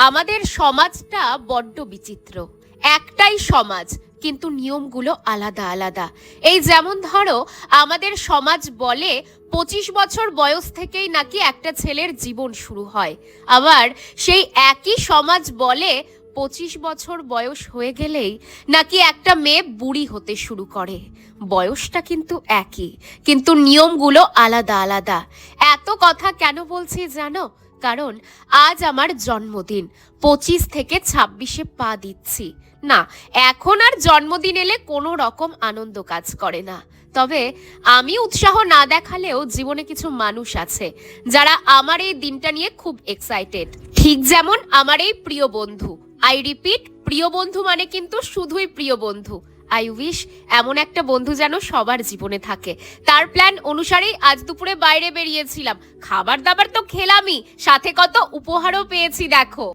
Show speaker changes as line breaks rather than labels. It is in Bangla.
আমাদের সমাজটা বড্ড বিচিত্র। একটাই সমাজ, কিন্তু নিয়মগুলো আলাদা আলাদা। এই যেমন ধরো, আমাদের সমাজ বলে 25 বছর বয়স থেকেই নাকি একটা ছেলের জীবন শুরু হয়। আবার সেই একই সমাজ বলে 25 বছর বয়স হয়ে গেলেই নাকি একটা মেয়ে বুড়ি হতে শুরু করে। বয়সটা কিন্তু একই, কিন্তু নিয়মগুলো আলাদা আলাদা। এত কথা কেন বলছি জানো? কারণ আজ আমার জন্মদিন। 25 থেকে 26-এ পা দিচ্ছি। না, এখন আর জন্মদিন এলে কোনো রকম আনন্দ কাজ করে না। তবে আমি উৎসাহ না দেখালেও জীবনে কিছু মানুষ আছে যারা আমার এই দিনটা নিয়ে খুব এক্সাইটেড। ঠিক যেমন আমার এই প্রিয় বন্ধু। আই রিপিট, প্রিয় বন্ধু মানে কিন্তু শুধুই প্রিয় বন্ধু। আই উইশ এমন একটা বন্ধু যেন সবার জীবনে থাকে। তার প্ল্যান অনুসারেই আজ দুপুরে বাইরে বেরিয়েছিলাম। খাবার দাবার তো খেলামই, সাথে কত উপহারও পেয়েছি দেখো।